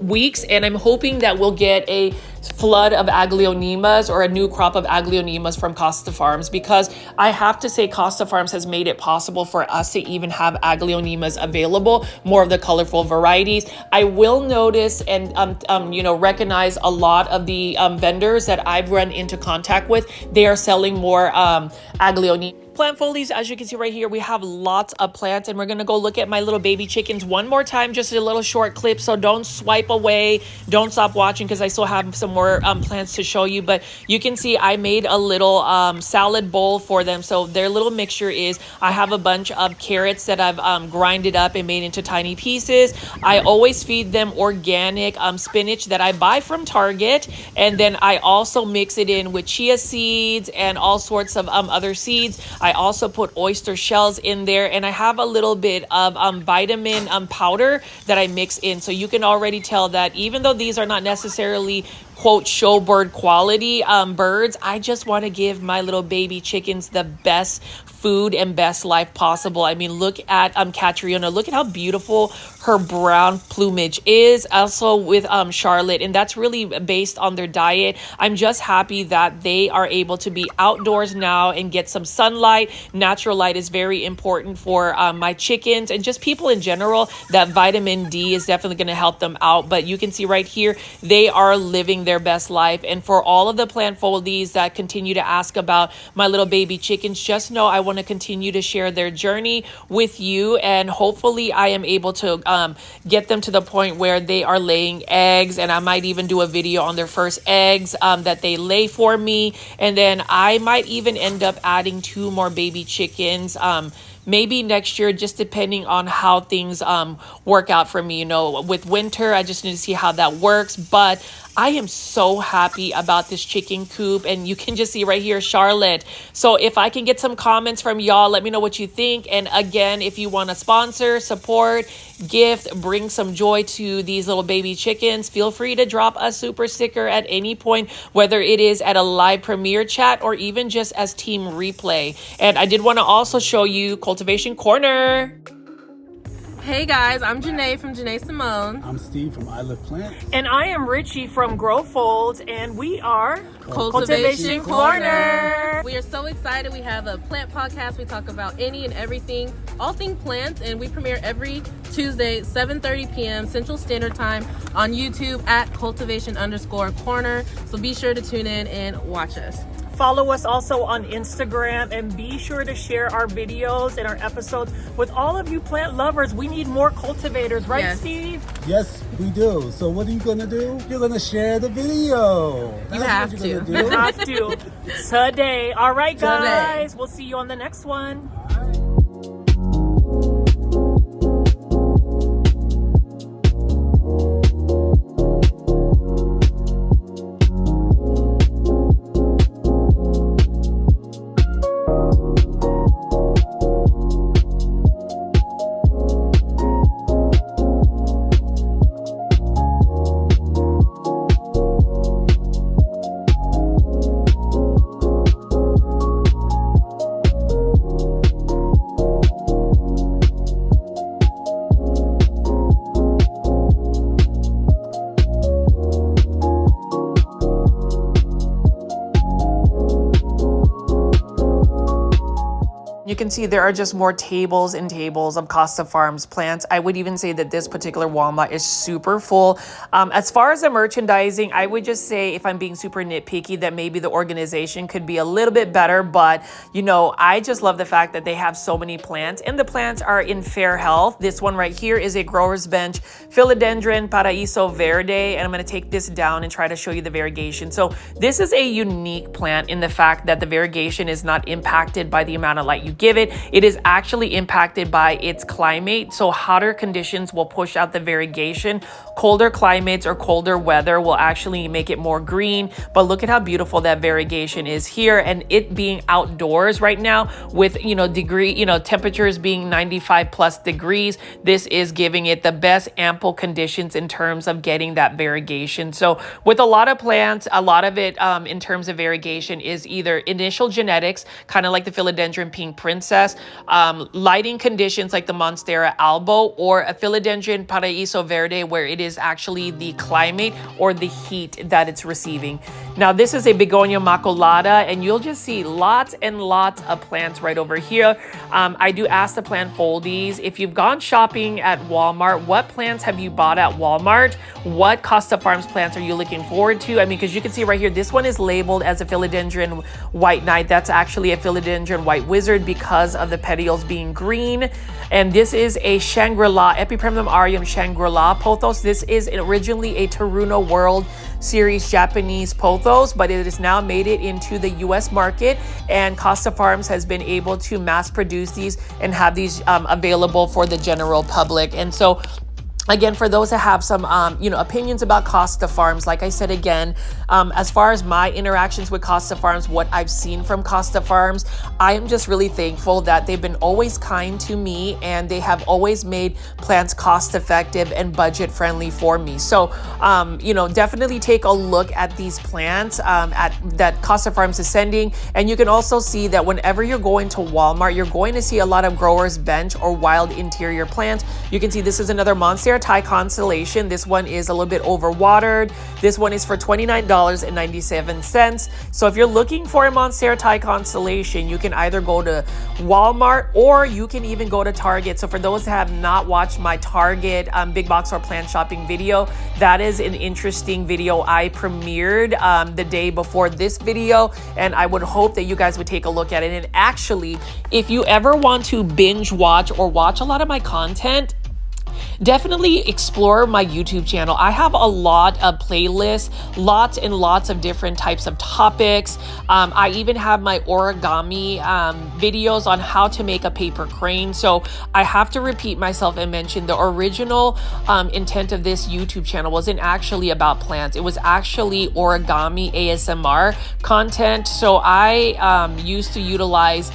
weeks, and I'm hoping that we'll get a flood of Aglaonemas or a new crop of Aglaonemas from Costa Farms, because I have to say Costa Farms has made it possible for us to even have Aglaonemas available, more of the colorful varieties. I will notice and you know, recognize a lot of the vendors that I've run into contact with. They are selling more Aglaonema plant folies. As you can see right here, we have lots of plants, and we're gonna go look at my little baby chickens one more time, just a little short clip, so don't swipe away, don't stop watching, because I still have some more plants to show you. But you can see I made a little salad bowl for them. So their little mixture is, I have a bunch of carrots that I've grinded up and made into tiny pieces. I always feed them organic spinach that I buy from Target, and then I also mix it in with chia seeds and all sorts of other seeds. I also put oyster shells in there, and I have a little bit of vitamin powder that I mix in. So you can already tell that even though these are not necessarily quote showbird quality birds, I just want to give my little baby chickens the best food and best life possible. I mean, look at Catriona. Look at how beautiful her brown plumage is. Also with Charlotte, and that's really based on their diet. I'm just happy that they are able to be outdoors now and get some sunlight. Natural light is very important for my chickens and just people in general. That vitamin D is definitely going to help them out. But you can see right here, they are living their best life. And for all of the plant foldies that continue to ask about my little baby chickens, just know I want to continue to share their journey with you, and hopefully I am able to get them to the point where they are laying eggs, and I might even do a video on their first eggs that they lay for me, and then I might even end up adding 2 more baby chickens maybe next year, just depending on how things work out for me. You know, with winter, I just need to see how that works. But I am so happy about this chicken coop, and you can just see right here, Charlotte. So if I can get some comments from y'all, let me know what you think. And again, if you want to sponsor, support, gift, bring some joy to these little baby chickens, feel free to drop a super sticker at any point, whether it is at a live premiere chat or even just as team replay. And I did want to also show you Cultivation Corner. Hey guys, I'm Janae from Janae Simone. I'm Steve from I Live Plants. And I am Richie from Growfold, and we are Cultivation Corner. We are so excited. We have a plant podcast. We talk about any and everything, all things plants, and we premiere every Tuesday, 7:30 p.m. Central Standard Time on YouTube at cultivation_corner. So be sure to tune in and watch us. Follow us also on Instagram, and be sure to share our videos and our episodes with all of you plant lovers. We need more cultivators, right, Yes. Steve? Yes, we do. So what are you going to do? You're going to share the video. You That's have what to. you're gonna You do. have to. Today. All right, guys. Today. We'll see you on the next one. You can see there are just more tables and tables of Costa Farms plants. I would even say that this particular Walmart is super full. As far as the merchandising, I would just say, if I'm being super nitpicky, that maybe the organization could be a little bit better. But, you know, I just love the fact that they have so many plants, and the plants are in fair health. This one right here is a Grower's Bench Philodendron Paraíso Verde, and I'm going to take this down and try to show you the variegation. So this is a unique plant in the fact that the variegation is not impacted by the amount of light you would give it. It is actually impacted by its climate. So hotter conditions will push out the variegation. Colder climates or colder weather will actually make it more green. But look at how beautiful that variegation is here, and it being outdoors right now with, temperatures being 95 plus degrees. This is giving it the best ample conditions in terms of getting that variegation. So with a lot of plants, a lot of it in terms of variegation is either initial genetics, kind of like the philodendron pink princess, lighting conditions like the Monstera albo, or a philodendron paraíso verde, where it is actually the climate or the heat that it's receiving. Now this is a begonia maculata, and you'll just see lots and lots of plants right over here. I do ask the plant foldies, if you've gone shopping at Walmart, what plants have you bought at Walmart? What Costa Farms plants are you looking forward to? I mean, because you can see right here, this one is labeled as a philodendron white knight. That's actually a philodendron white wizard because of the petioles being green. And this is a Shangri-La, Epipremnum aureum Shangri-La pothos. This is originally a Teruno World Series Japanese pothos, but it has now made it into the US market, and Costa Farms has been able to mass produce these and have these available for the general public. And so again, for those that have some, opinions about Costa Farms, like I said, again, as far as my interactions with Costa Farms, what I've seen from Costa Farms, I am just really thankful that they've been always kind to me, and they have always made plants cost effective and budget friendly for me. So, definitely take a look at these plants that Costa Farms is sending. And you can also see that whenever you're going to Walmart, you're going to see a lot of growers bench or wild interior plants. You can see this is another Monstera Thai Constellation. This one is a little bit overwatered. This one is for $29.97. So if you're looking for a Monstera Thai Constellation, you can either go to Walmart or you can even go to Target. So for those that have not watched my Target big box or plant shopping video, that is an interesting video I premiered the day before this video, and I would hope that you guys would take a look at it. And actually, if you ever want to binge watch or watch a lot of my content, definitely explore my YouTube channel. I have a lot of playlists, lots and lots of different types of topics. I even have my origami videos on how to make a paper crane. So I have to repeat myself and mention the original intent of this YouTube channel wasn't actually about plants. It was actually origami ASMR content. So I used to utilize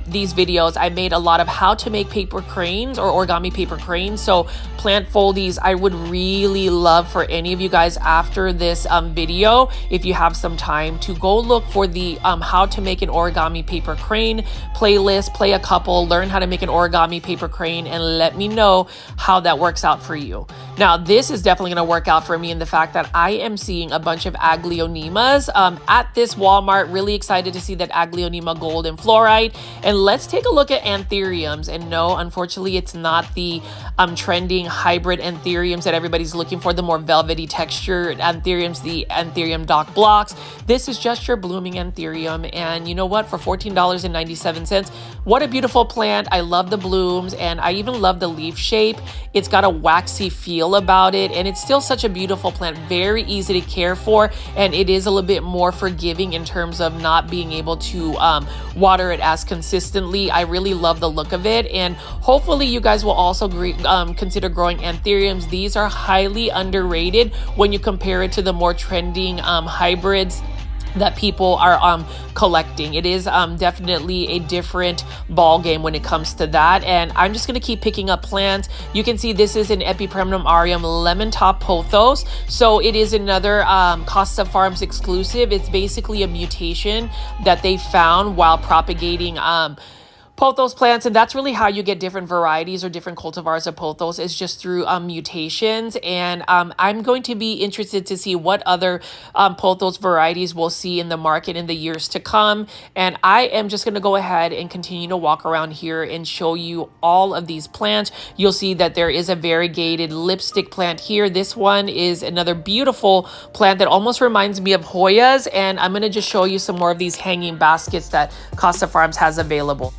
these videos. I made a lot of how to make paper cranes or origami paper cranes. So plant foldies, I would really love for any of you guys after this video, if you have some time, to go look for the how to make an origami paper crane playlist, play a couple, learn how to make an origami paper crane, and let me know how that works out for you. Now, this is definitely going to work out for me in the fact that I am seeing a bunch of Aglaonemas at this Walmart. Really excited to see that Aglaonema gold and fluorite. And let's take a look at anthuriums. And no, unfortunately, it's not the trending hybrid anthuriums that everybody's looking for, the more velvety textured anthuriums, the anthurium dock blocks. This is just your blooming anthurium. And you know what? For $14.97, what a beautiful plant. I love the blooms, and I even love the leaf shape. It's got a waxy feel about it, and it's still such a beautiful plant, very easy to care for, and it is a little bit more forgiving in terms of not being able to water it as consistently. I really love the look of it, and hopefully you guys will also consider growing anthuriums. These are highly underrated when you compare it to the more trending hybrids that people are collecting. It is definitely a different ball game when it comes to that, and I'm just going to keep picking up plants. You can see this is an Epipremnum aureum lemon top pothos, so it is another Costa Farms exclusive. It's basically a mutation that they found while propagating pothos plants, and that's really how you get different varieties or different cultivars of pothos, is just through mutations. And I'm going to be interested to see what other pothos varieties we'll see in the market in the years to come. And I am just going to go ahead and continue to walk around here and show you all of these plants. You'll see that there is a variegated lipstick plant here. This one is another beautiful plant that almost reminds me of Hoyas, and I'm going to just show you some more of these hanging baskets that Costa Farms has available.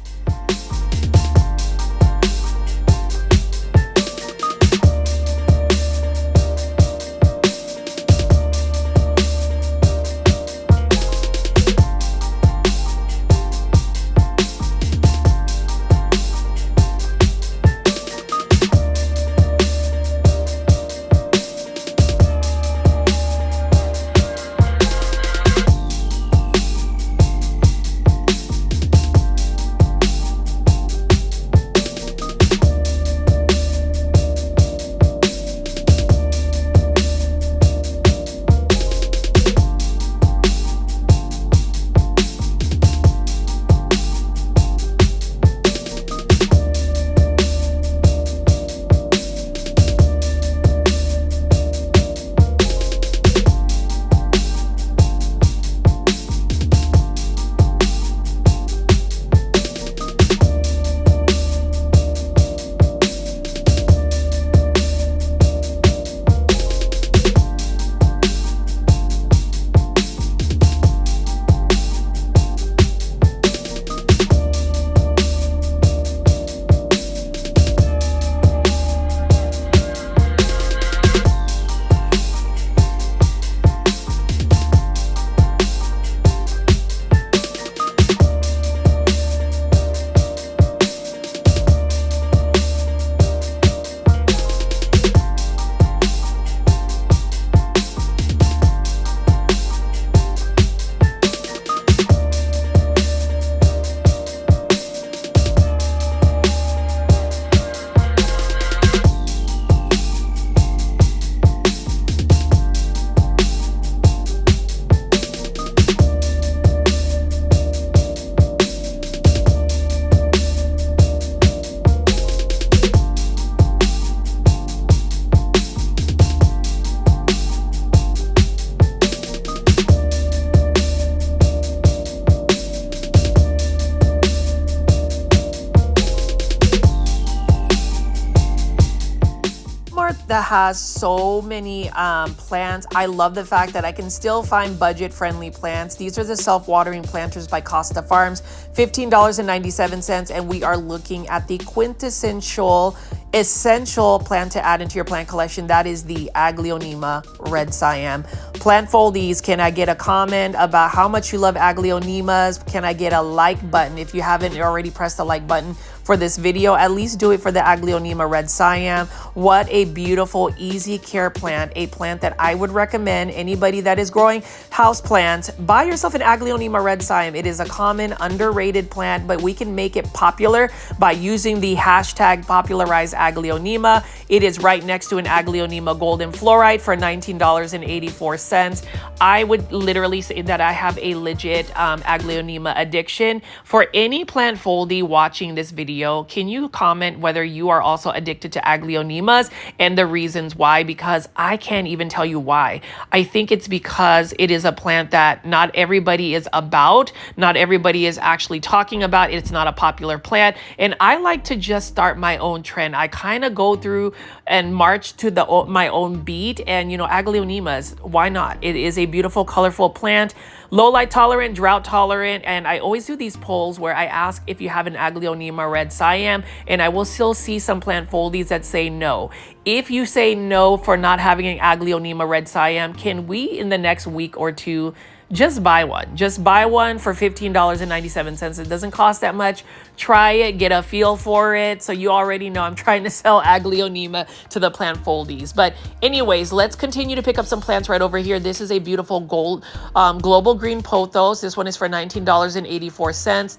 that has so many plants. I love the fact that I can still find budget-friendly plants. These are the self-watering planters by Costa Farms, $15.97, and we are looking at the quintessential essential plant to add into your plant collection. That is the Aglaonema red Siam. Plant foldies, can I get a comment about how much you love Aglaonemas? Can I get a like button? If you haven't already pressed the like button for this video, at least do it for the Aglaonema red Siam. What a beautiful, easy care plant, a plant that I would recommend anybody that is growing house plants, buy yourself an Aglaonema red Siam. It is a common, underrated plant, but we can make it popular by using the hashtag popularize Aglaonema. It is right next to an Aglaonema golden fluorite for $19.84. I would literally say that I have a legit Aglaonema addiction. For any plant foldy watching this video, can you comment whether you are also addicted to Aglaonemas and the reasons why? Because I can't even tell you why. I think it's because it is a plant that not everybody is about, not everybody is actually talking about. It's not a popular plant, and I like to just start my own trend. I kind of go through and march to my own beat, and Aglaonemas, why not? It is a beautiful, colorful plant, low light tolerant, drought tolerant, and I always do these polls where I ask if you have an Aglaonema red Siam, and I will still see some plant foldies that say no. If you say no for not having an Aglaonema red Siam, can we in the next week or two just buy one? Just buy one for $15.97. It doesn't cost that much. Try it, get a feel for it. So you already know I'm trying to sell Aglaonema to the plant foldies. But anyways, let's continue to pick up some plants right over here. This is a beautiful gold global green pothos. This one is for $19.84.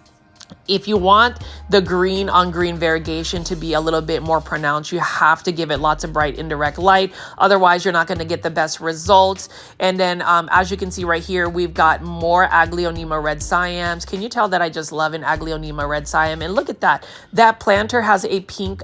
If you want the green on green variegation to be a little bit more pronounced, you have to give it lots of bright indirect light. Otherwise, you're not going to get the best results. And then as you can see right here, we've got more Aglaonema red Siams. Can you tell that I just love an Aglaonema red Siam? And look at that. That planter has a pink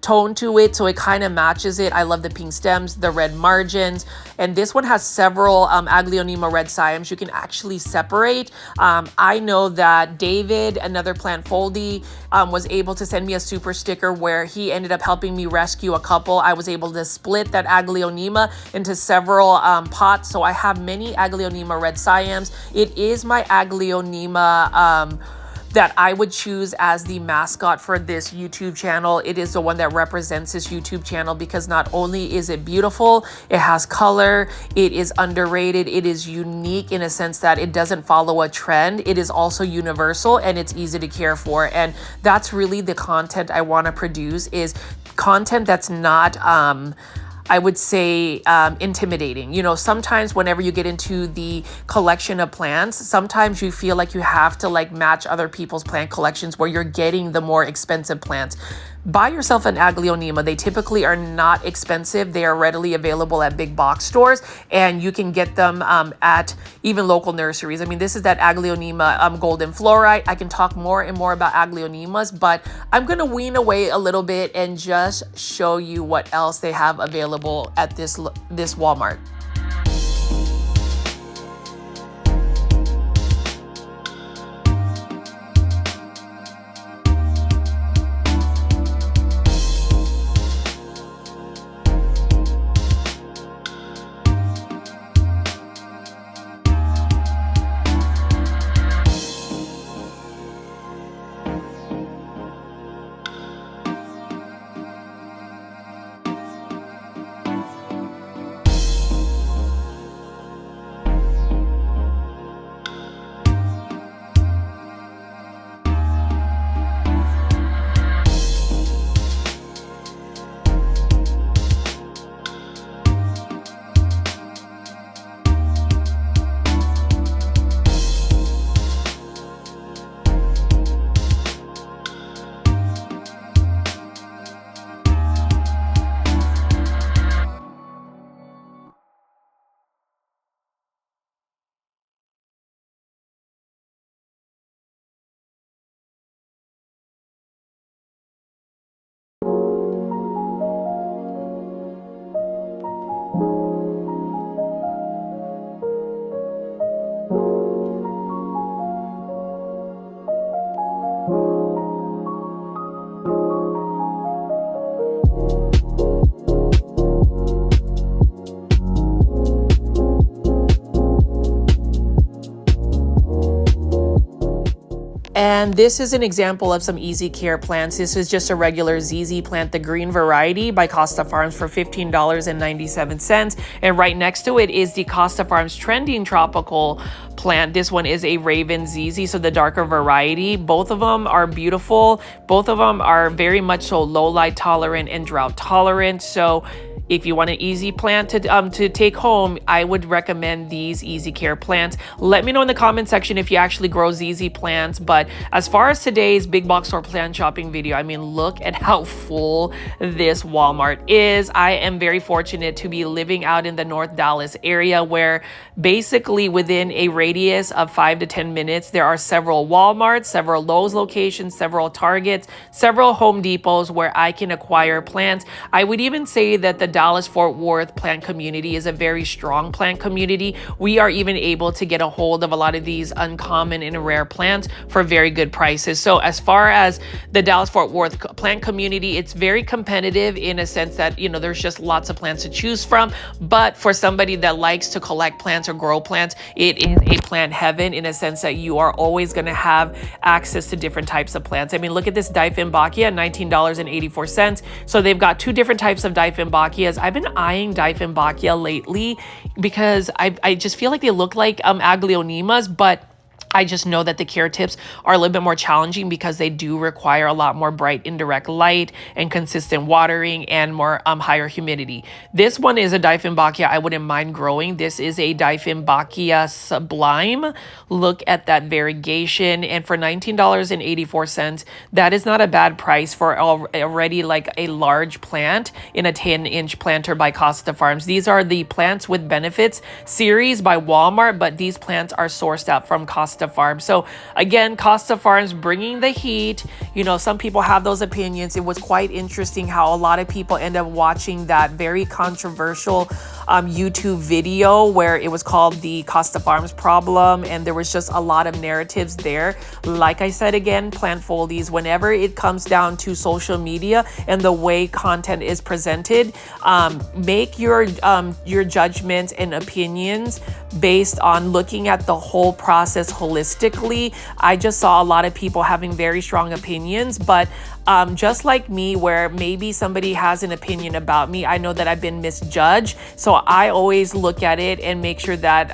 tone to it, so it kind of matches it. I love the pink stems, the red margins. And this one has several Aglaonema red Siams you can actually separate. I know that David, another plant foldy, was able to send me a super sticker where he ended up helping me rescue a couple. I was able to split that Aglaonema into several pots, so I have many Aglaonema red Siams. It is my Aglaonema that I would choose as the mascot for this YouTube channel. It is the one that represents this YouTube channel because not only is it beautiful, it has color, it is underrated, it is unique in a sense that it doesn't follow a trend. It is also universal and it's easy to care for. And that's really the content I want to produce, is content that's not I would say intimidating. Sometimes whenever you get into the collection of plants, sometimes you feel like you have to match other people's plant collections where you're getting the more expensive plants. Buy yourself an Aglaonema. They typically are not expensive. They are readily available at big box stores, and you can get them at even local nurseries. I mean, this is that Aglaonema golden fluorite. I can talk more and more about Aglaonemas, but I'm going to wean away a little bit and just show you what else they have available at this Walmart. And this is an example of some easy care plants. This is just a regular ZZ plant, the green variety by Costa Farms for $15.97. And right next to it is the Costa Farms trending tropical plant. This one is a Raven ZZ, so the darker variety. Both of them are beautiful. Both of them are very much so low light tolerant and drought tolerant. So if you want an easy plant to take home, I would recommend these easy care plants. Let me know in the comment section if you actually grow ZZ plants. But as far as today's big box store plant shopping video, I mean, look at how full this Walmart is. I am very fortunate to be living out in the North Dallas area, where basically within a radius of 5 to 10 minutes, there are several Walmarts, several Lowe's locations, several Targets, several Home Depots where I can acquire plants. I would even say that the Dallas-Fort Worth plant community is a very strong plant community. We are even able to get a hold of a lot of these uncommon and rare plants for very good prices. So as far as the Dallas-Fort Worth plant community, it's very competitive in a sense that, you know, there's just lots of plants to choose from. But for somebody that likes to collect plants or grow plants, it is a plant heaven in a sense that you are always going to have access to different types of plants. I mean, look at this Dieffenbachia, $19.84. So they've got two different types of Dieffenbachia. I've been eyeing Dieffenbachia lately because I just feel like they look like Aglaonemas, but I just know that the care tips are a little bit more challenging because they do require a lot more bright indirect light and consistent watering and more higher humidity. This one is a Dieffenbachia I wouldn't mind growing. This is a Dieffenbachia Sublime. Look at that variegation. And for $19.84, that is not a bad price for already like a large plant in a 10-inch planter by Costa Farms. These are the Plants with Benefits series by Walmart, but these plants are sourced out from Costa Farms. So again, Costa Farms bringing the heat. You know, some people have those opinions. It was quite interesting how a lot of people end up watching that very controversial YouTube video where it was called the Costa Farms problem, and there was just a lot of narratives there. Like I said again, Plantfoldies, whenever it comes down to social media and the way content is presented, make your judgments and opinions based on looking at the whole process holistically. I just saw a lot of people having very strong opinions, but just like me, where maybe somebody has an opinion about me, I know that I've been misjudged. So I always look at it and make sure that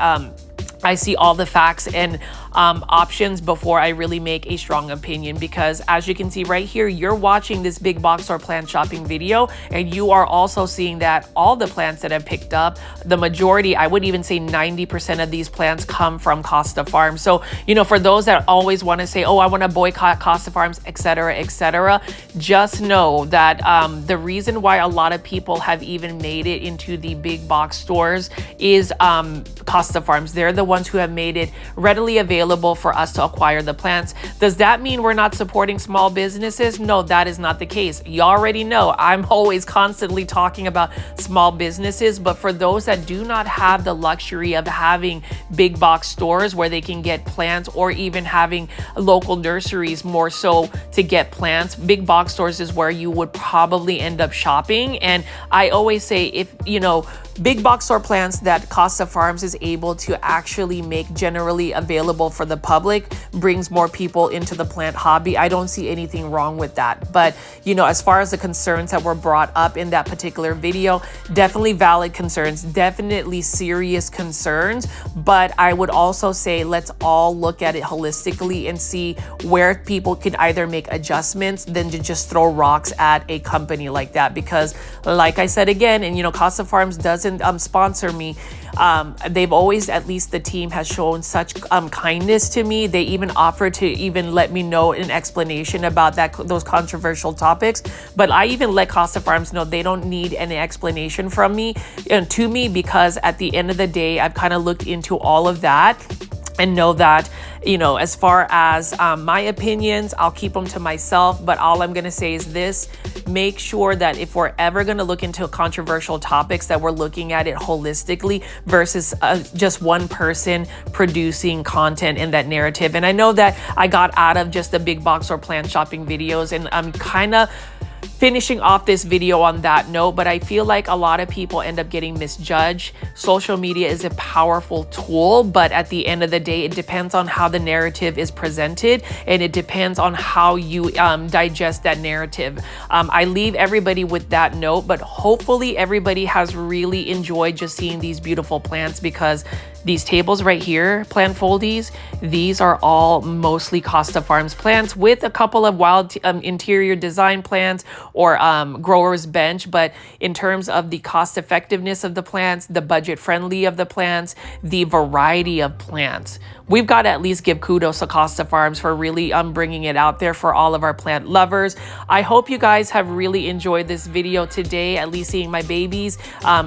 I see all the facts and options before I really make a strong opinion, because as you can see right here, you're watching this big box store plant shopping video, and you are also seeing that all the plants that I've picked up, the majority, I would even say 90% of these plants come from Costa Farms. So, you know, for those that always want to say, oh, I want to boycott Costa Farms, etc., just know that the reason why a lot of people have even made it into the big box stores is Costa Farms. They're the ones who have made it readily available for us to acquire the plants. Does that mean we're not supporting small businesses? No, that is not the case. You already know I'm always constantly talking about small businesses, but for those that do not have the luxury of having big box stores where they can get plants, or even having local nurseries more so to get plants, big box stores is where you would probably end up shopping. And I always say, if you know, big box store plants that Costa Farms is able to actually make generally available for the public brings more people into the plant hobby. I don't see anything wrong with that. But, you know, as far as the concerns that were brought up in that particular video, definitely valid concerns, definitely serious concerns. But I would also say, let's all look at it holistically and see where people can either make adjustments than to just throw rocks at a company like that. Because like I said again, and you know, Costa Farms doesn't sponsor me, they've always, at least the team has shown such kindness to me. They even offered to even let me know an explanation about those controversial topics. But I even let Costa Farms know they don't need any explanation from me and to me, because at the end of the day, I've kind of looked into all of that and know that, you know, as far as my opinions, I'll keep them to myself. But all I'm going to say is this: make sure that if we're ever going to look into controversial topics, that we're looking at it holistically versus just one person producing content in that narrative. And I know that I got out of just the big box or plant shopping videos, and I'm kind of finishing off this video on that note, but I feel like a lot of people end up getting misjudged. Social media is a powerful tool, but at the end of the day, it depends on how the narrative is presented, and it depends on how you digest that narrative. I leave everybody with that note, but hopefully everybody has really enjoyed just seeing these beautiful plants, because these tables right here, plant foldies, these are all mostly Costa Farms plants with a couple of wild interior design plants or grower's bench. But in terms of the cost effectiveness of the plants, the budget friendly of the plants, the variety of plants, we've got to at least give kudos to Costa Farms for really bringing it out there for all of our plant lovers. I hope you guys have really enjoyed this video today, at least seeing my babies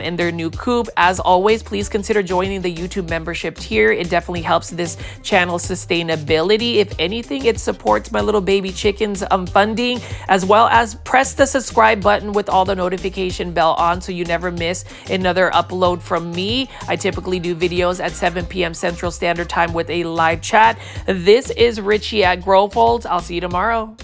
in their new coop. As always, please consider joining the YouTube membership tier. It definitely helps this channel's sustainability. If anything, it supports my little baby chickens funding, as well as press the subscribe button with all the notification bell on so you never miss another upload from me. I typically do videos at 7 p.m. Central Standard Time with a live chat. This is Richie at Growfolds. I'll see you tomorrow.